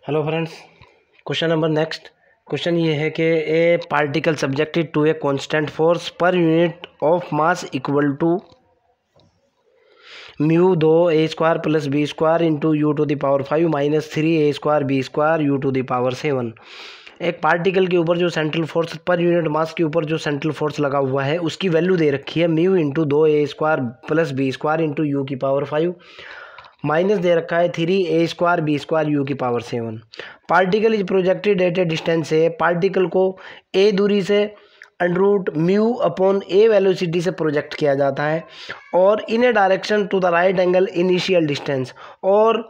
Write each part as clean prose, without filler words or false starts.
Hello friends, question number next. Question ये है कि a particle subjected to a constant force पर unit of mass equal to mu 2a² + b² into u to the power 5 - 3a² b² u to the power 7। एक particle के ऊपर जो central force पर unit mass के ऊपर जो central force लगा हुआ है उसकी वैल्यू दे रखी है mu into 2a² + b² into u की पावर 5 माइनस दे रखा है 3a² b² u की power 7। Particle is projected at a distance से, पार्टिकल को a दूरी से under root mu upon a velocity से प्रोजेक्ट किया जाता है और in a direction to the right angle initial distance, और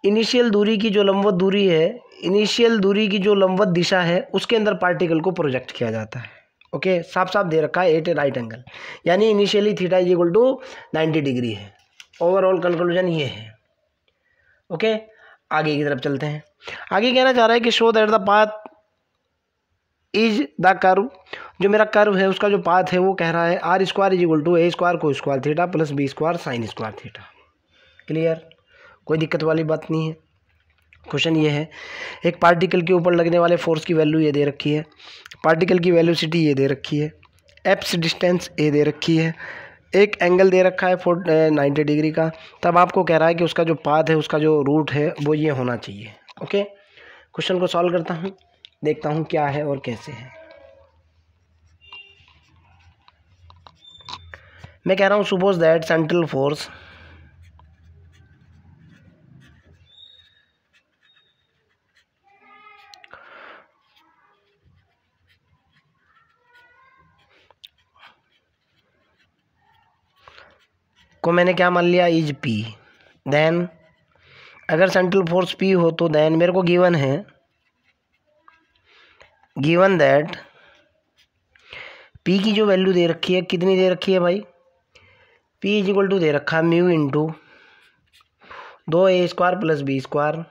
इनिशियल दूरी की जो लंबवत दूरी है, इनिशियल दूरी की जो लंबवत दिशा है उसके अंदर पार्टिकल को प्रोजेक्ट किया जाता है। ओके, साफ साफ दे रखा है एट ए राइट एंगल, यानी initially theta is equal to 90 degree है। ओवरऑल कंक्लूजन ये है। ओके, आगे की तरफ चलते हैं। आगे कहना चाह रहा है कि show that the path is the curve, जो मेरा कर्व है उसका जो पाथ है वो कह रहा है r² = a² cos² theta + b² sin² theta. Clear, कोई दिक्कत वाली बात नहीं है। क्वेश्चन ये है, एक पार्टिकल के ऊपर लगने वाले फोर्स की वैल्यू ये दे रखी है, पार्टिकल की वेलोसिटी ये दे रखी है, एप्स डिस्टेंस ए दे रखी है, एक एंगल दे रखा है 90 डिग्री का। तब आपको कह रहा है कि उसका जो पाथ है, उसका जो रूट है वो ये होना चाहिए। ओके, क्वेश्चन को सॉल्व करता हूँ, देखता हूँ क्या है और कैसे है। मैं कह रहा हूँ सपोज दैट सेंट्रल फोर्स को मैंने क्या मान लिया, इज P। देन अगर सेंट्रल फोर्स P हो तो देन मेरे को गिवन है, गिवन दैट P की जो वैल्यू दे रखी है, कितनी दे रखी है भाई, P इज इक्वल टू दे रखा है mu into 2a² + b²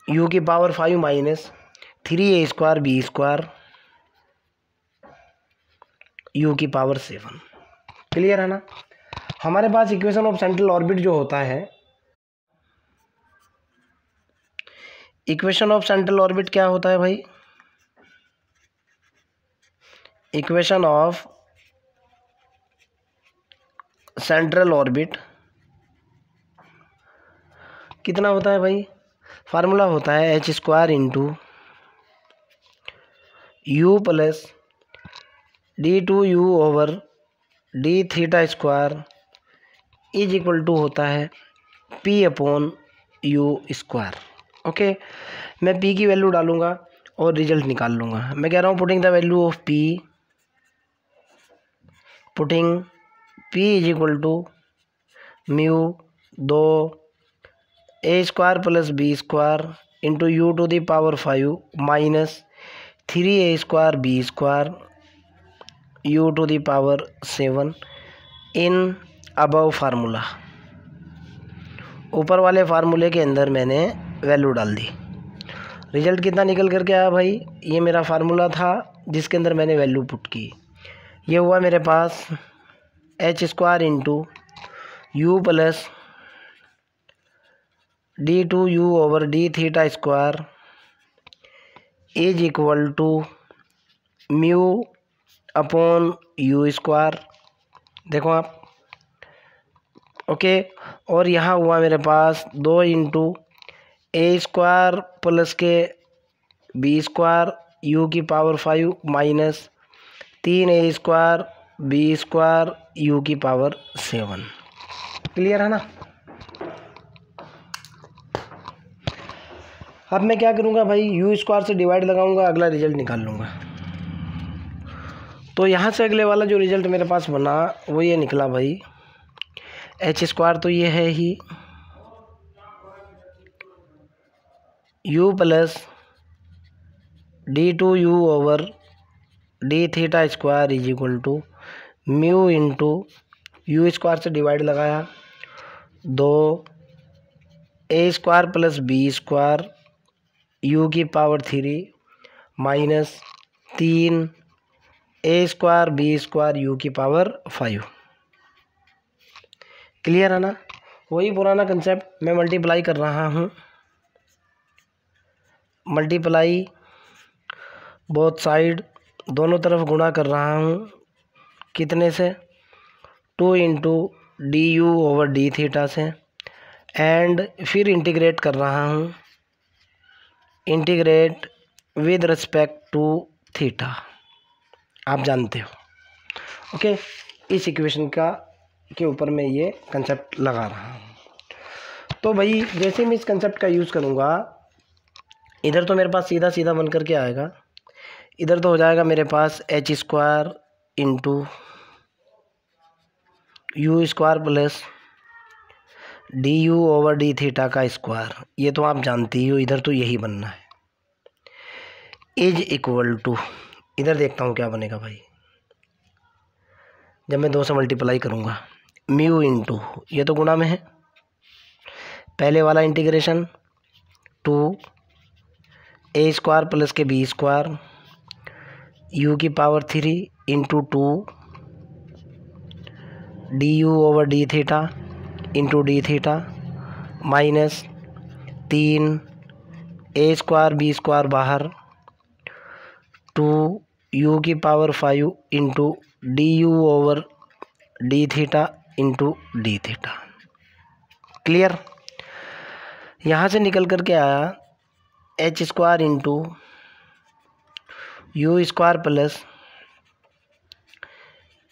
u की पावर 5 - 3a² b² u की पावर 7। क्लियर है ना। हमारे पास इक्वेशन ऑफ सेंट्रल ऑर्बिट जो होता है, इक्वेशन ऑफ सेंट्रल ऑर्बिट क्या होता है भाई, इक्वेशन ऑफ सेंट्रल ऑर्बिट कितना होता है भाई, फार्मूला होता है h² into u plus d2u over d θ² is equal to होता है p अपॉन u²। ओके, मैं p की वैल्यू डालूंगा और रिजल्ट निकाल लूँगा। मैं कह रहा हूँ putting the value of p, putting p is equal to mu 2a² + b² into u to the power 5 - 3a² b² u to the power 7 in above formula. ऊपर वाले फार्मूले के अंदर मैंने वैल्यू डाल दी। रिजल्ट कितना निकल करके आया भाई, ये मेरा फार्मूला था जिसके अंदर मैंने वैल्यू पुट की। ये हुआ मेरे पास h² into u plus d2u over d θ² is equal to mu upon u²। देखो आप, ओके, और यहाँ हुआ मेरे पास 2 इंटू a² प्लस के b² u की power 5 minus 3a² b² u की पावर 7। क्लियर है ना। अब मैं क्या करूँगा भाई, u² से डिवाइड लगाऊंगा, अगला रिजल्ट निकाल लूँगा। तो यहाँ से अगले वाला जो रिजल्ट मेरे पास बना वो ये निकला भाई, h² तो ये है ही, u plus d2u over d θ² is equal to mu into u² से डिवाइड लगाया 2a² + b² u की power 3 minus 3a² b² u की पावर 5। क्लियर है ना? वही पुराना कंसेप्ट, मैं मल्टीप्लाई कर रहा हूँ, मल्टीप्लाई बोथ साइड, दोनों तरफ गुणा कर रहा हूँ, कितने से? 2 into d u over d theta से, एंड फिर इंटीग्रेट कर रहा हूँ, integrate with respect to theta, आप जानते हो। ओके, इस इक्वेशन के ऊपर मैं ये कंसेप्ट लगा रहा हूँ। तो भाई जैसे मैं इस कंसेप्ट का यूज़ करूँगा, इधर तो मेरे पास सीधा सीधा बन करके आएगा, इधर तो हो जाएगा मेरे पास h square into u square plus d u over d theta का स्क्वायर, ये तो आप जानती ही हो, इधर तो यही बनना है, इज इक्वल टू, इधर देखता हूँ क्या बनेगा भाई, जब मैं 2 से मल्टीप्लाई करूँगा, म्यू इंटू, ये तो गुणा में है, पहले वाला इंटीग्रेशन 2 ए स्क्वायर प्लस के बी स्क्वायर यू की power 3 into 2 d u over d theta into d theta minus 3 a square b square बाहर 2 यू की power 5 into d u over d theta into d theta. Clear? यहाँ से निकल कर के आया h square into u square plus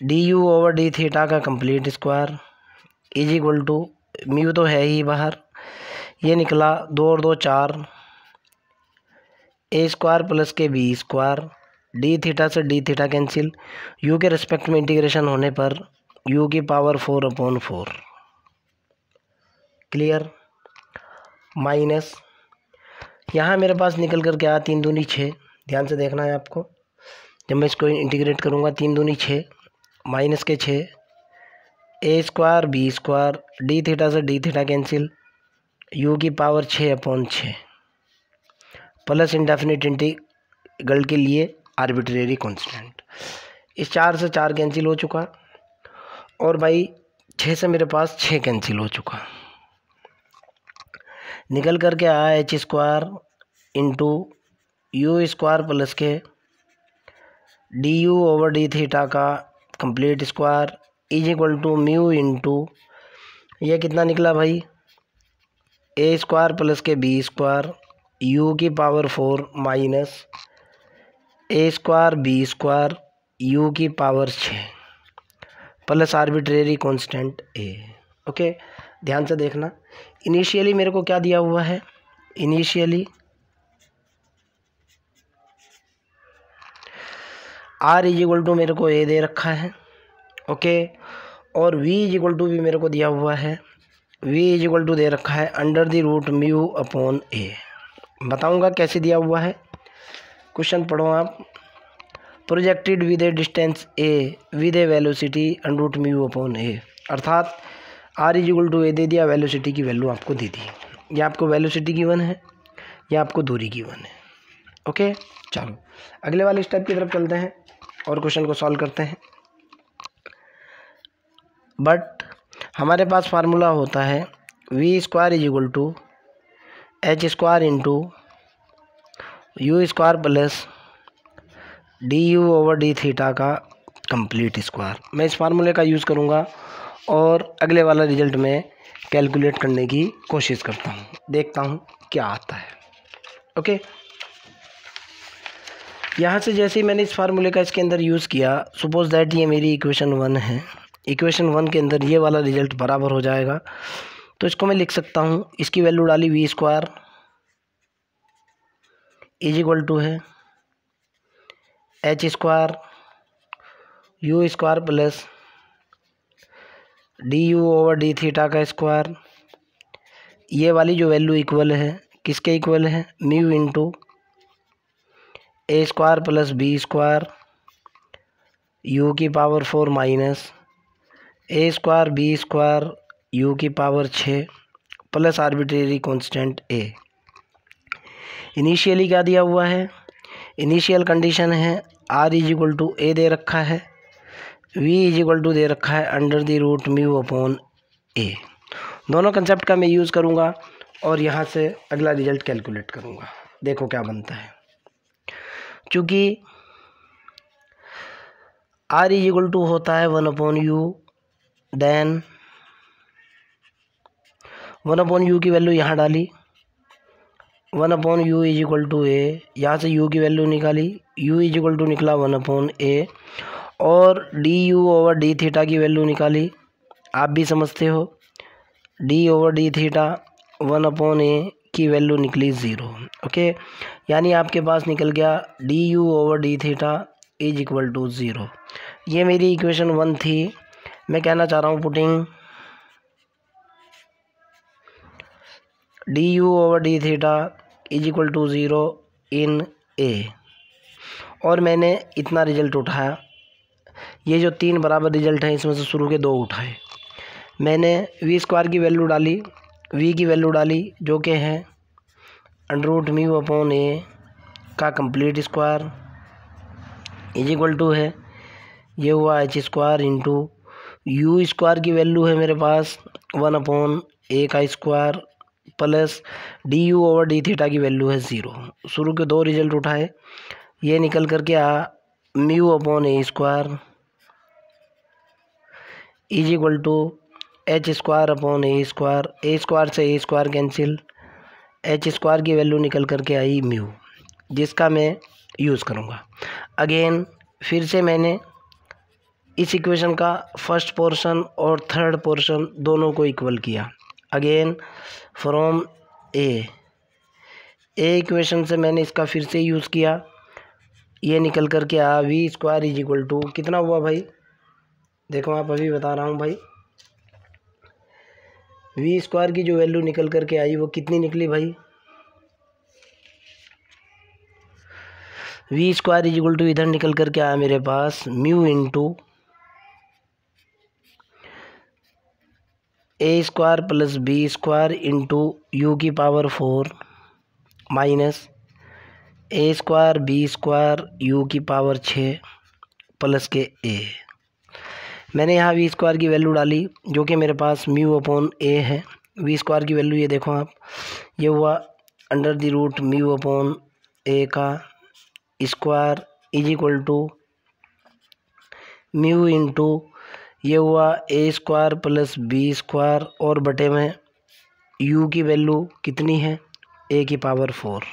d u over d theta का complete square is equal to, mu तो है ही बाहर, ये निकला 2 और 2 4, ए स्क्वायर प्लस के बी स्क्वायर, डी थीटा से डी थीटा कैंसिल, यू के रिस्पेक्ट में इंटीग्रेशन होने पर यू की पावर 4/4। क्लियर? माइनस यहाँ मेरे पास निकल कर के आया 3 दूनी 6, ध्यान से देखना है आपको, जब मैं इसको इंटीग्रेट करूँगा 3 दूनी 6 माइनस के 6, a square b square, d theta से डी थीटा कैंसिल, यू की पावर 6/6 प्लस इंडेफिनिट इंटीग्रल के लिए आर्बिट्रेरी कांस्टेंट, इस 4 से 4 कैंसिल हो चुका, और भाई 6 से मेरे पास 6 कैंसिल हो चुका, निकल कर के आया h square into u square plus के d u over d theta का complete square is equal to mu into, ये कितना निकला भाई, ए स्क्वायर प्लस के बी स्क्वायर यू की power 4 minus a square b square u की power 6 plus arbitrary constant a. Okay, ध्यान से देखना, इनिशियली मेरे को क्या दिया हुआ है, initially r is equal to मेरे को ए दे रखा है, ओके, और वी इज इक्वल टू भी मेरे को दिया हुआ है, वी इज इक्वल टू दे रखा है under the root mu upon a. बताऊंगा कैसे दिया हुआ है, क्वेश्चन पढ़ो आप। Projected with a distance a with a velocity under root mu upon a, अर्थात r is equal to a दे दिया, वेलोसिटी की वैल्यू आपको दे दी, या आपको वेलोसिटी गिवन है या आपको दूरी गिवन है। ओके, चलो अगले वाले स्टेप की तरफ चलते हैं और क्वेश्चन को सॉल्व करते हैं। बट हमारे पास फार्मूला होता है v square is equal to h square into u square plus d u over d theta का कंप्लीट स्क्वायर। मैं इस फार्मूले का यूज़ करूँगा और अगले वाला रिजल्ट में कैलकुलेट करने की कोशिश करता हूँ, देखता हूँ क्या आता है। ओके, यहाँ से जैसे ही मैंने इस फार्मूले का इसके अंदर यूज़ किया, सपोज दैट ये मेरी इक्वेशन 1 है, इक्वेशन 1 के अंदर ये वाला रिजल्ट बराबर हो जाएगा, तो इसको मैं लिख सकता हूँ, इसकी वैल्यू डाली v square is equal to है h square u square plus d u over d theta का स्क्वायर, ये वाली जो वैल्यू इक्वल है किसके इक्वल है, mu into a square plus b square u की power 4 minus a square b square u की power 6 plus arbitrary constant a. Initially क्या दिया हुआ है, इनिशियल कंडीशन है r is equal to a दे रखा है, वी इज इक्वल टू दे रखा है under the root mu upon a. दोनों कंसेप्ट का मैं यूज़ करूँगा और यहाँ से अगला रिजल्ट कैलकुलेट करूँगा। देखो क्या बनता है। चूँकि R इज इक्वल टू होता है 1/u, देन 1/u की वैल्यू यहाँ डाली, 1/u is equal to a, यहाँ से u की वैल्यू निकाली, u इज इक्वल टू निकला 1/a, और du ओवर डी थीटा की वैल्यू निकाली। आप भी समझते हो, d over d theta 1/a की वैल्यू निकली 0। ओके, यानी आपके पास निकल गया du over d theta is equal to 0। ये मेरी इक्वेशन 1 थी। मैं कहना चाह रहा हूँ putting du over d theta is equal to 0 in a, और मैंने इतना रिजल्ट उठाया। ये जो 3 बराबर रिजल्ट हैं इसमें से शुरू के 2 उठाए। मैंने v स्क्वायर की वैल्यू डाली, v की वैल्यू डाली जो कि है √μ/a का complete square is equal to है, ये हुआ h square into u square की वैल्यू है मेरे पास 1/a का square, plus du over d theta की वैल्यू है 0। शुरू के 2 रिजल्ट उठाए, ये निकल करके आ μ/a square is equal to h square square, a square से a square cancel, h square की वैल्यू निकल करके आई म्यू, जिसका मैं यूज़ करूँगा। अगेन फिर से मैंने इस इक्वेशन का फर्स्ट पोर्शन और थर्ड पोर्शन दोनों को इक्वल किया। अगेन फ्रॉम ए इक्वेशन से मैंने इसका फिर से यूज़ किया, ये निकल करके आ v square is equal to कितना हुआ भाई, देखो आप अभी बता रहा हूँ भाई, v स्क्वायर की जो वैल्यू निकल करके आई वो कितनी निकली भाई, v square is equal to इधर निकल करके आया मेरे पास mu into a square plus b square into u की power 4 minus a square b square u की पावर 6 प्लस के a। मैंने यहाँ v स्क्वायर की वैल्यू डाली जो कि मेरे पास μ/a है। v स्क्वायर की वैल्यू ये देखो आप, ये हुआ √μ/a का square is equal to mu into ये हुआ a square plus b square और बटे में u की वैल्यू कितनी है a की power 4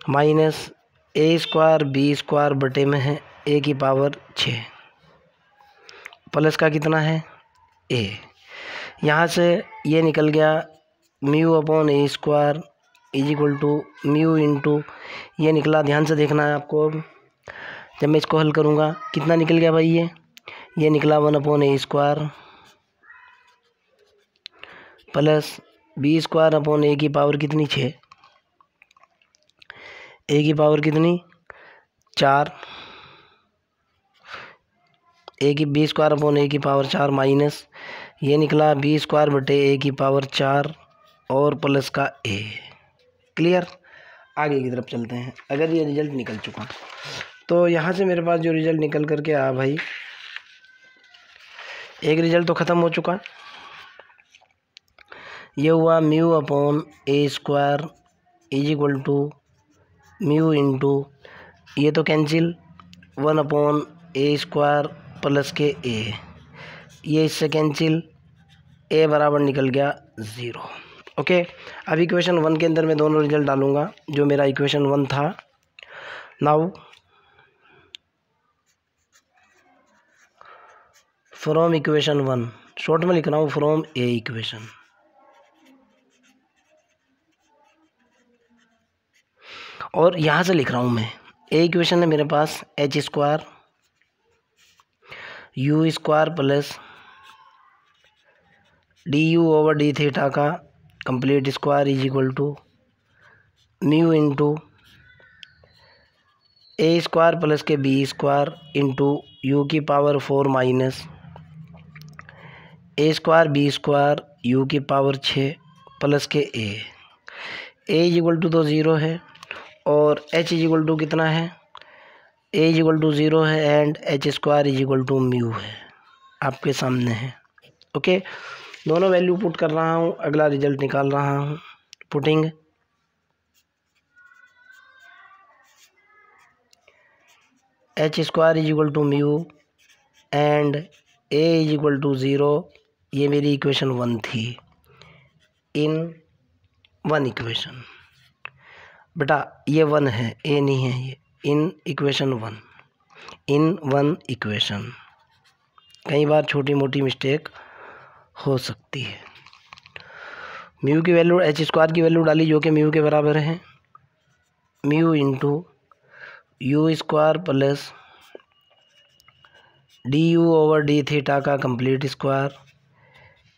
minus a square b square बटे में है a की पावर 6 प्लस का कितना है a। यहाँ से ये निकल गया μ/a square is equal to mu into ये निकला, ध्यान से देखना है आपको। अब जब मैं इसको हल करूँगा कितना निकल गया भाई, ये निकला 1/a स्क्वायर प्लस b स्क्वायर/a की पावर कितनी 6, a की पावर कितनी 4, b स्क्वायर/a की पावर 4 माइनस ये निकला b स्क्वायर बटे a की पावर 4 और प्लस का a। क्लियर, आगे की तरफ चलते हैं। अगर ये रिजल्ट निकल चुका तो यहाँ से मेरे पास जो रिजल्ट निकल करके आया भाई, एक रिजल्ट तो ख़त्म हो चुका, ये हुआ μ/a square is equal to mu into ये तो कैंसिल 1/a स्क्वायर प्लस के a, ये इससे कैंसिल, a बराबर निकल गया 0। ओके, अब इक्वेशन 1 के अंदर मैं दोनों रिजल्ट डालूँगा जो मेरा इक्वेशन 1 था। नाउ फ्रॉम इक्वेशन 1, शॉर्ट में लिख रहा हूँ फ्रॉम ए इक्वेशन, और यहाँ से लिख रहा हूँ मैं ए इक्वेशन है मेरे पास h square u square plus du over d theta का complete square is equal to mu into a square plus के b स्क्वायर इंटू u की power 4 minus a square b square u की power 6 plus के a is equal to तो 0 है और h is equal to कितना है, a is equal to 0 है and h square is equal to mu है, आपके सामने है। ओके, दोनों वैल्यू पुट कर रहा हूँ, अगला रिजल्ट निकाल रहा हूँ। Putting h square is equal to mu and a is equal to 0, ये मेरी इक्वेशन 1 थी। इन 1 इक्वेशन, बेटा ये 1 है, a नहीं है ये। इन इक्वेशन 1, इन 1 इक्वेशन, कई बार छोटी मोटी मिस्टेक हो सकती है। म्यू की वैल्यू, h स्क्वायर की वैल्यू डाली जो कि म्यू के बराबर है, mu into u square plus d u over d theta का complete square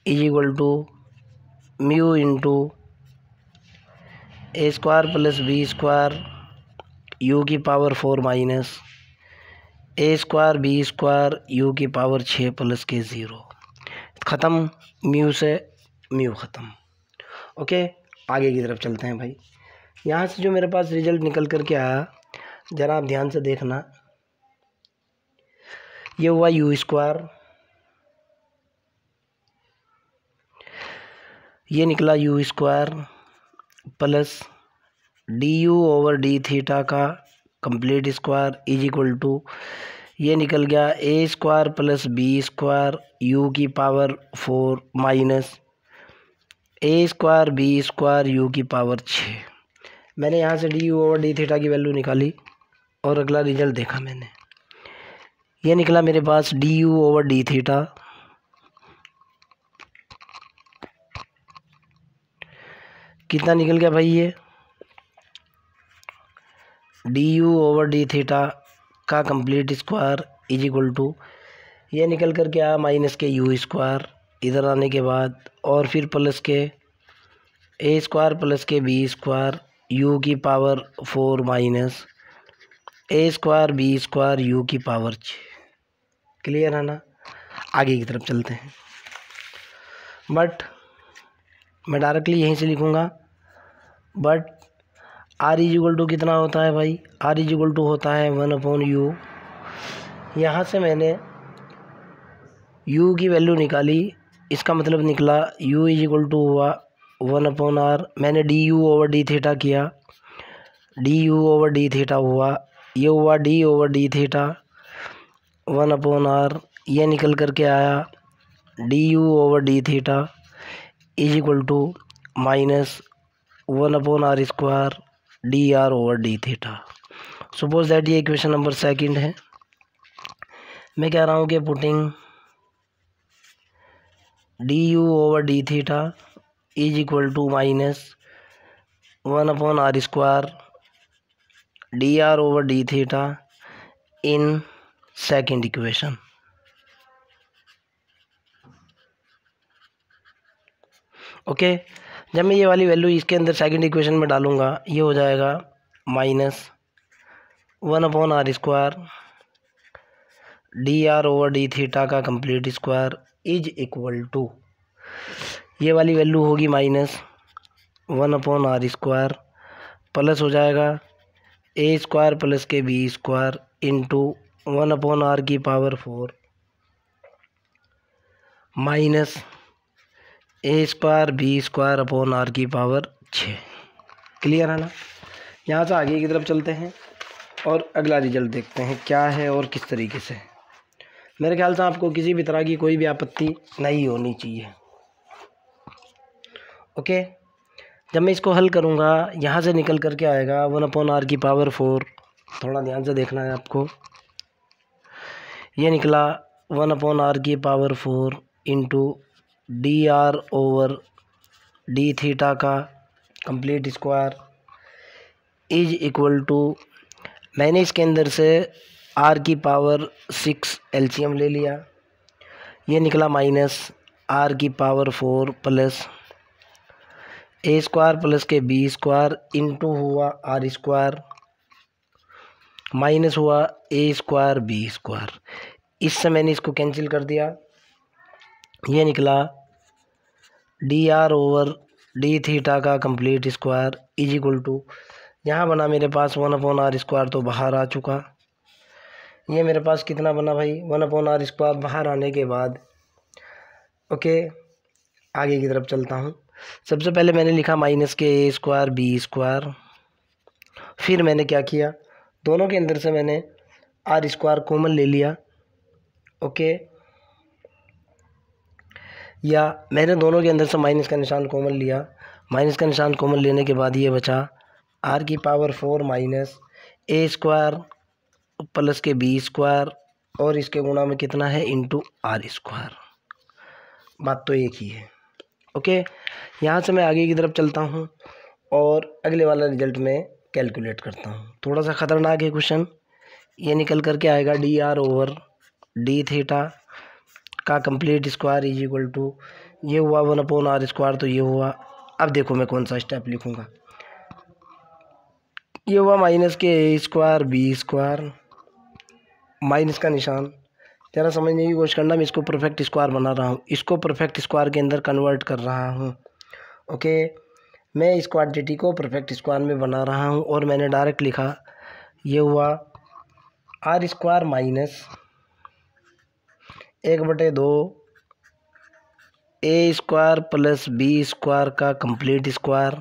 is equal to mu into a square plus b square u की power 4 minus a square b square u की power 6 plus के 0। ख़त्म, mu से mu ख़त्म। Okay, आगे की तरफ चलते हैं भाई। यहाँ से जो मेरे पास रिजल्ट निकल कर के आया, ज़रा आप ध्यान से देखना। ये हुआ यू स्क्वायर, ये निकला u square plus d u over d theta का complete square is equal to, ये निकल गया a square plus b square u की power 4 minus a square b square u की पावर 6। मैंने यहाँ से d u over d theta की वैल्यू निकाली और अगला रिजल्ट देखा मैंने, ये निकला मेरे पास d u over d theta कितना निकल गया भाई, ये D u over d theta का complete square is equal to, ये निकल कर के आया माइनस के यू स्क्वायर इधर आने के बाद, और फिर प्लस के ए स्क्वायर प्लस के बी स्क्वायर यू की power 4 minus a square b square u की पावर 6। क्लियर है ना? आगे की तरफ चलते हैं, बट मैं डायरेक्टली यहीं से लिखूँगा। But r is equal to कितना होता है भाई, आर इज इक्वल टू होता है 1/u। यहाँ से मैंने u की वैल्यू निकाली, इसका मतलब निकला u इज इक्वल टू हुआ 1/r। मैंने d u over d theta किया, d u over d theta हुआ, ये हुआ D over d theta 1/r। ये निकल कर के आया d u over d theta is equal to minus 1/r square d r over d theta. Suppose that ये इक्वेशन नंबर 2 है। मैं कह रहा हूँ कि putting d u over d theta is equal to minus 1/r square d r over d theta in second equation. Okay, जब मैं ये वाली वैल्यू इसके अंदर सेकंड इक्वेशन में डालूंगा, ये हो जाएगा minus 1/r square d r over d theta का complete square is equal to, ये वाली वैल्यू होगी माइनस 1/r स्क्वायर प्लस हो जाएगा ए स्क्वायर प्लस के बी स्क्वायर इंटू 1/r की power 4 minus a square b square upon r की power 6। Clear है ना? यहाँ से आगे की तरफ चलते हैं और अगला रिजल्ट देखते हैं क्या है और किस तरीके से। मेरे ख्याल से आपको किसी भी तरह की कोई भी आपत्ति नहीं होनी चाहिए। ओके, जब मैं इसको हल करूँगा, यहाँ से निकल कर के आएगा 1/r की पावर 4। थोड़ा ध्यान से देखना है आपको। ये निकला 1/r की power 4 into d r over d theta का complete square is equal to, मैंने इसके अंदर से आर की पावर 6 एलसीएम ले लिया, ये निकला माइनस आर की पावर 4 प्लस ए स्क्वायर प्लस के बी स्क्वायर इंटू हुआ आर स्क्वायर माइनस हुआ ए स्क्वायर बी स्क्वायर। इससे मैंने इसको कैंसिल कर दिया, ये निकला d r over d theta का complete square is equal to, यहाँ बना मेरे पास 1/r स्क्वायर तो बाहर आ चुका। ये मेरे पास कितना बना भाई, 1/r स्क्वायर बाहर आने के बाद ओके, आगे की तरफ चलता हूँ। सबसे पहले मैंने लिखा माइनस के ए स्क्वायर बी स्क्वायर, फिर मैंने क्या किया, दोनों के अंदर से मैंने आर स्क्वायर कॉमन ले लिया। ओके, या मैंने दोनों के अंदर से माइनस का निशान कॉमन लिया। माइनस का निशान कॉमन लेने के बाद ये बचा आर की power 4 minus a square plus के बी स्क्वायर, और इसके गुणा में कितना है, इंटू आर स्क्वायर। बात तो एक ही है। ओके, यहाँ से मैं आगे की तरफ चलता हूँ और अगले वाला रिजल्ट में कैलकुलेट करता हूँ। थोड़ा सा ख़तरनाक है क्वेश्चन। ये निकल करके आएगा d r over d theta का complete square is equal to, ये हुआ 1/r स्क्वायर, तो ये हुआ। अब देखो मैं कौन सा स्टेप लिखूँगा। ये हुआ माइनस के a square b square, minus का निशान, ज़रा समझने की कोशिश करना। मैं इसको परफेक्ट स्क्वायर बना रहा हूँ, इसको परफेक्ट स्क्वायर के अंदर कन्वर्ट कर रहा हूँ। ओके, मैं इस क्वांटिटी को परफेक्ट स्क्वायर में बना रहा हूँ और मैंने डायरेक्ट लिखा, ये हुआ r square minus 1/2 a square plus b square का कंप्लीट स्क्वायर।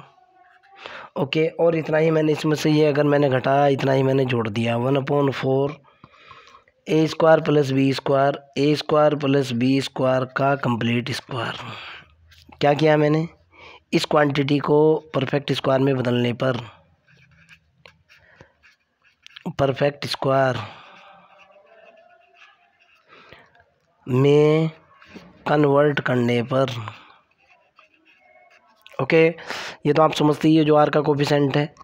ओके, और इतना ही मैंने इसमें से, ये अगर मैंने घटाया, इतना ही मैंने जोड़ दिया, 1/4 a square plus b square, a square plus b square का कंप्लीट स्क्वायर। क्या किया मैंने, इस क्वांटिटी को परफेक्ट स्क्वायर में बदलने पर, परफेक्ट स्क्वायर में कन्वर्ट करने पर, ओके, ये तो आप समझते ही है। जो आर का कोफिशेंट है,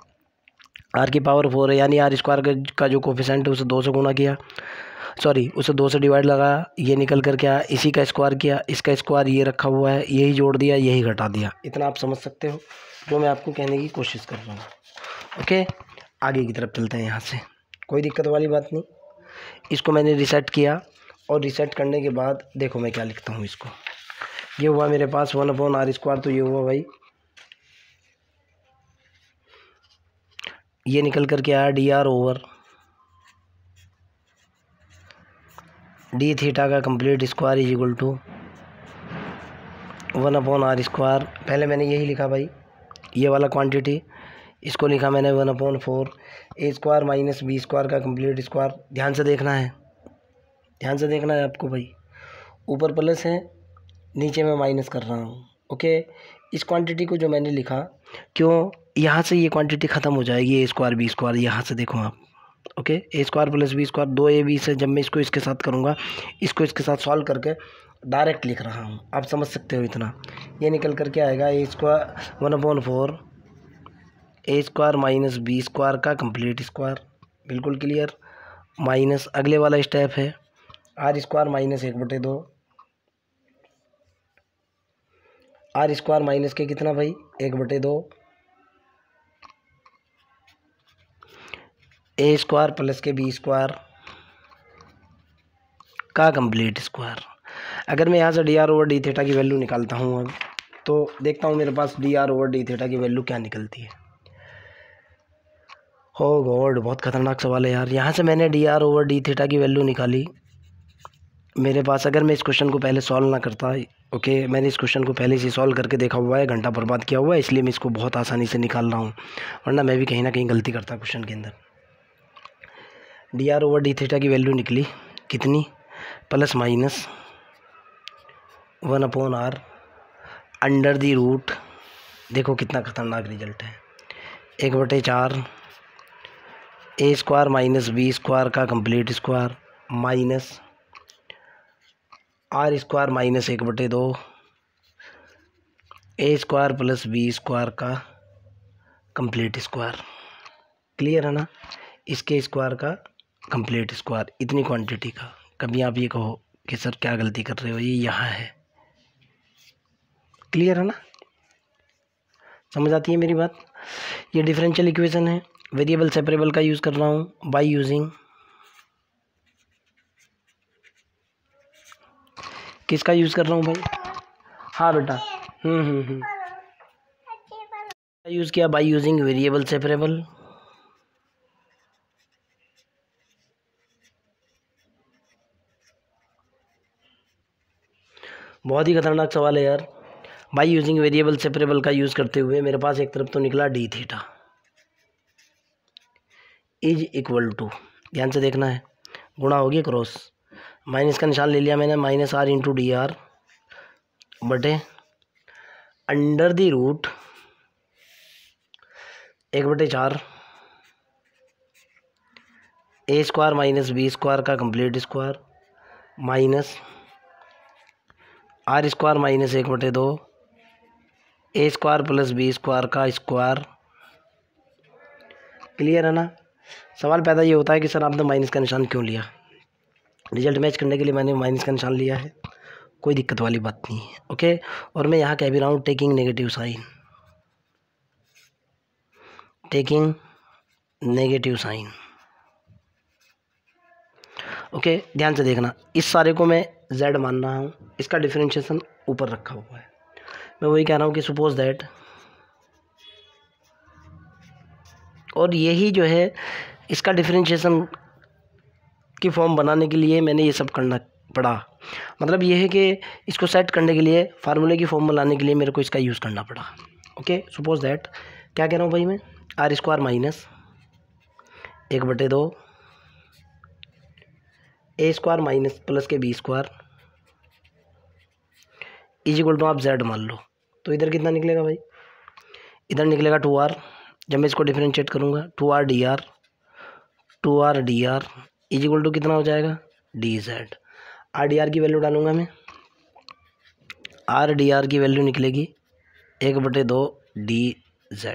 आर की पावर 4 है, यानी आर स्क्वायर का जो कोफिशेंट है उसे 2 से गुणा किया, सॉरी उसे 2 से डिवाइड लगाया, ये निकल कर क्या, इसी का स्क्वायर किया, इसका स्क्वायर ये रखा हुआ है, यही जोड़ दिया, यही घटा दिया। इतना आप समझ सकते हो जो मैं आपको कहने की कोशिश कर रहा हूँ। ओके, आगे की तरफ चलते हैं। यहाँ से कोई दिक्कत वाली बात नहीं। इसको मैंने रिसेट किया, और रिसेट करने के बाद देखो मैं क्या लिखता हूँ इसको। ये हुआ मेरे पास 1/r स्क्वायर, तो ये हुआ भाई, ये निकल कर के आया d r over d theta का complete square is equal to 1/r square. पहले मैंने यही लिखा भाई, ये वाला क्वांटिटी, इसको लिखा मैंने 1/4 a square minus b square का कंप्लीट स्क्वायर। ध्यान से देखना है, ध्यान से देखना है आपको भाई, ऊपर प्लस है, नीचे मैं माइनस कर रहा हूँ। ओके, इस क्वांटिटी को जो मैंने लिखा, क्यों, यहाँ से ये क्वांटिटी ख़त्म हो जाएगी, ए स्क्वायर बी स्क्वायर, यहाँ से देखो आप। Okay, a square plus b square, 2ab से जब मैं इसको इसके साथ करूँगा, इसको इसके साथ सॉल्व करके डायरेक्ट लिख रहा हूँ, आप समझ सकते हो इतना। ये निकल करके आएगा a square 1/4 a square minus b square का कंप्लीट स्क्वायर। बिल्कुल क्लियर। माइनस अगले वाला स्टेप है, r square minus 1/2, r square minus के कितना भाई, 1/2 ए स्क्वायर प्लस के बी स्क्वायर का कंप्लीट स्क्वायर। अगर मैं यहाँ से d r over d theta की वैल्यू निकालता हूँ अब, तो देखता हूँ मेरे पास d r over d theta की वैल्यू क्या निकलती है। हो गॉड, बहुत खतरनाक सवाल है यार। यहाँ से मैंने D r over d theta की वैल्यू निकाली मेरे पास। अगर मैं इस क्वेश्चन को पहले सॉल्व ना करता, ओके, मैंने इस क्वेश्चन को पहले से सॉल्व करके देखा हुआ है, घंटा बर्बाद किया हुआ है, इसलिए मैं इसको बहुत आसानी से निकाल रहा हूँ, वरना मैं भी कहीं ना कहीं गलती करता क्वेश्चन के अंदर। D r over d theta की वैल्यू निकली कितनी, plus minus 1/r under the root, देखो कितना खतरनाक रिजल्ट है, 1/4 a square minus b square का complete square, minus r square minus 1/2 a square plus b square का कंप्लीट स्क्वायर। क्लियर है ना, इसके स्क्वायर का कंप्लीट स्क्वायर, इतनी क्वांटिटी का। कभी आप ये कहो कि सर क्या गलती कर रहे हो, ये यहाँ है। क्लियर है ना, समझ आती है मेरी बात। ये डिफरेंशियल इक्वेशन है, वेरिएबल सेपरेबल का यूज़ कर रहा हूँ बाय यूजिंग, किसका यूज़ कर रहा हूँ भाई, हाँ बेटा, यूज़ किया बाय यूजिंग वेरिएबल सेपरेबल। बहुत ही खतरनाक सवाल है यार। बाई यूजिंग वेरिएबल सेपरेबल का यूज़ करते हुए मेरे पास एक तरफ तो निकला d theta is equal to, ध्यान से देखना है, गुणा होगी क्रॉस, माइनस का निशान ले लिया मैंने, minus r into d r बटे under the root 1/4 a square minus b square का complete square minus r square minus 1/2 a square plus b square का स्क्वायर। क्लियर है ना। सवाल पैदा ये होता है कि सर आपने माइनस का निशान क्यों लिया। रिजल्ट मैच करने के लिए मैंने माइनस का निशान लिया है, कोई दिक्कत वाली बात नहीं है। ओके, और मैं यहाँ कह भी रहा हूँ taking negative sign, taking negative sign. Okay, ध्यान से देखना, इस सारे को मैं z मान रहा हूँ, इसका डिफरेंशिएशन ऊपर रखा हुआ है। मैं वही कह रहा हूँ कि सपोज दैट, और यही जो है इसका डिफरेंशिएशन की फॉर्म बनाने के लिए मैंने ये सब करना पड़ा। मतलब ये है कि इसको सेट करने के लिए, फार्मूले की फॉर्म बनाने के लिए मेरे को इसका यूज़ करना पड़ा। ओके, सपोज दैट क्या कह रहा हूँ भाई मैं, r square minus 1/2 a square minus plus के b square is equal to आप z मान लो, तो इधर कितना निकलेगा भाई, इधर निकलेगा 2r। जब मैं इसको डिफरेंशिएट करूँगा 2r d r is equal to कितना हो जाएगा dz। आर डी आर की वैल्यू डालूंगा मैं, आर डी आर की वैल्यू निकलेगी 1/2 dz।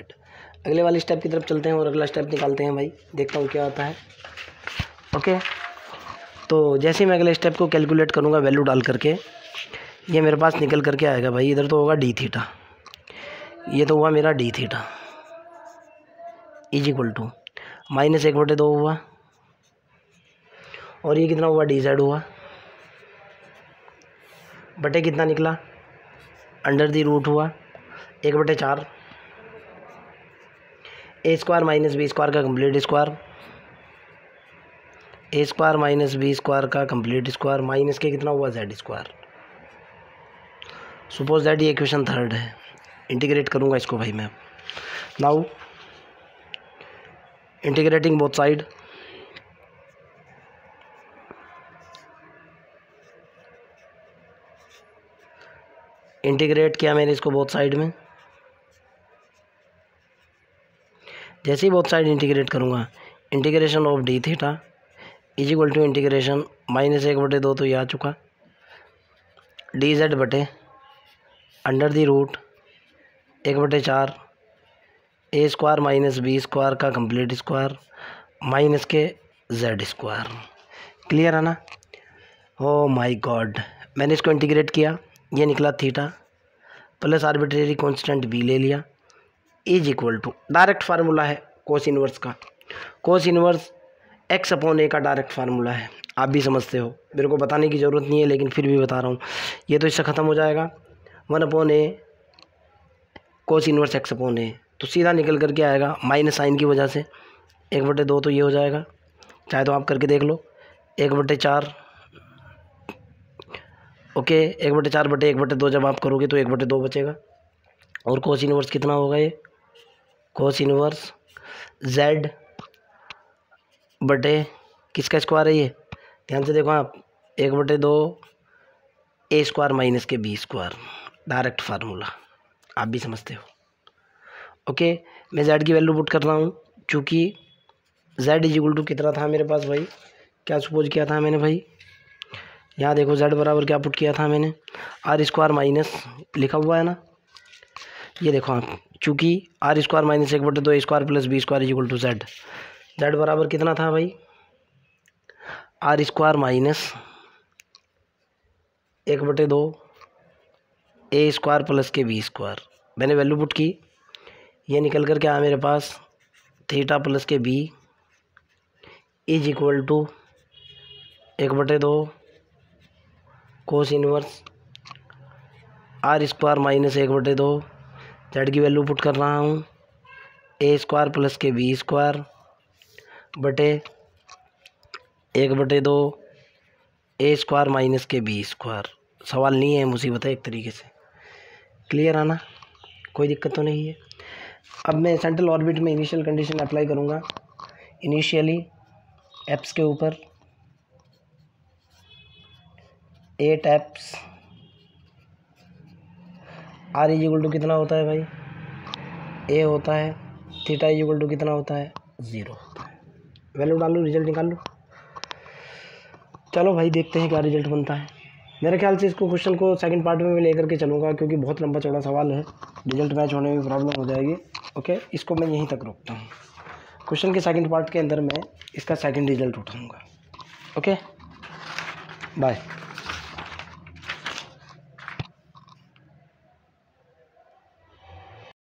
अगले वाले स्टेप की तरफ चलते हैं और अगला स्टेप निकालते हैं भाई, देखता हूँ क्या होता है। ओके, तो जैसे मैं अगले स्टेप को कैलकुलेट करूँगा वैल्यू डाल करके, ये मेरे पास निकल करके आएगा भाई, इधर तो होगा डी थीटा, ये तो हुआ मेरा d theta is equal to minus 1/2 हुआ, और ये कितना हुआ dz हुआ, बटे कितना निकला अंडर दी रूट हुआ 1/4 a square minus b square का complete square, a square minus b square का कंप्लीट स्क्वायर माइनस के कितना हुआ z स्क्वायर। सपोज दैट ये इक्वेशन 3 है, इंटीग्रेट करूँगा इसको भाई मैं। Now integrating both side, integrate किया मैंने इसको बोथ साइड में। जैसे ही बोथ साइड इंटीग्रेट करूँगा, integration of d theta is equal to integration minus 1/2 तो ये आ चुका, dz बटे under the root 1/4 a square minus b square का कंप्लीट स्क्वायर माइनस के z स्क्वायर। क्लियर है ना। ओ माय गॉड, मैंने इसको इंटीग्रेट किया, ये निकला theta plus arbitrary constant b ले लिया is equal to, direct formula है कोस इनवर्स का, cos inverse x upon a का डायरेक्ट फार्मूला है, आप भी समझते हो, मेरे को बताने की ज़रूरत नहीं है, लेकिन फिर भी बता रहा हूँ। ये तो इससे ख़त्म हो जाएगा 1/a cos inverse x upon a, तो सीधा निकल करके आएगा माइनस साइन की वजह से 1/2 तो ये हो जाएगा, चाहे तो आप करके देख लो 1/4। ओके, 1/4 बटे 1/2 जब आप करोगे तो 1/2 बचेगा, और कोस इनवर्स कितना होगा, ये कोस इनवर्स z बटे किसका स्क्वायर है ये, ध्यान से देखो आप, 1/2 ए स्क्वायर माइनस के बी स्क्वायर, डायरेक्ट फार्मूला, आप भी समझते हो। ओके, मैं z की वैल्यू पुट कर रहा हूँ, चूँकि z इज इक्वल टू कितना था मेरे पास भाई, क्या सपोज किया था मैंने भाई, यहाँ देखो z बराबर क्या पुट किया था मैंने, आर स्क्वायर माइनस लिखा हुआ है ना, ये देखो आप, चूँकि r square minus 1/2 a square plus b square is equal to z, z बराबर कितना था भाई, r square minus 1/2 a square plus के बी स्क्वायर, मैंने वैल्यू पुट की, ये निकल कर के आया मेरे पास थीटा प्लस के b is equal to 1/2 cos inverse r square minus 1/2, z की वैल्यू पुट कर रहा हूँ ए स्क्वायर प्लस के बी स्क्वायर बटे 1/2 ए स्क्वायर माइनस के बी स्क्वायर, सवाल नहीं है, मुसीबत है एक तरीके से। क्लियर आना, कोई दिक्कत तो नहीं है। अब मैं सेंट्रल ऑर्बिट में इनिशियल कंडीशन अप्लाई करूँगा। इनिशियली एप्स के ऊपर 8 apse, r is equal to कितना होता है भाई, ए होता है, थीटा इज इक्वल टू कितना होता है, 0 होता है। वैल्यू डाल लो, रिजल्ट निकाल लो। चलो भाई देखते हैं क्या रिजल्ट बनता है। मेरे ख्याल से इसको क्वेश्चन को सेकंड पार्ट में मैं लेकर के चलूँगा, क्योंकि बहुत लंबा चौड़ा सवाल है, रिजल्ट मैच होने में प्रॉब्लम हो जाएगी। ओके, इसको मैं यहीं तक रोकता हूँ। क्वेश्चन के सेकंड पार्ट के अंदर मैं इसका सेकंड रिजल्ट उठाऊँगा। Okay, bye.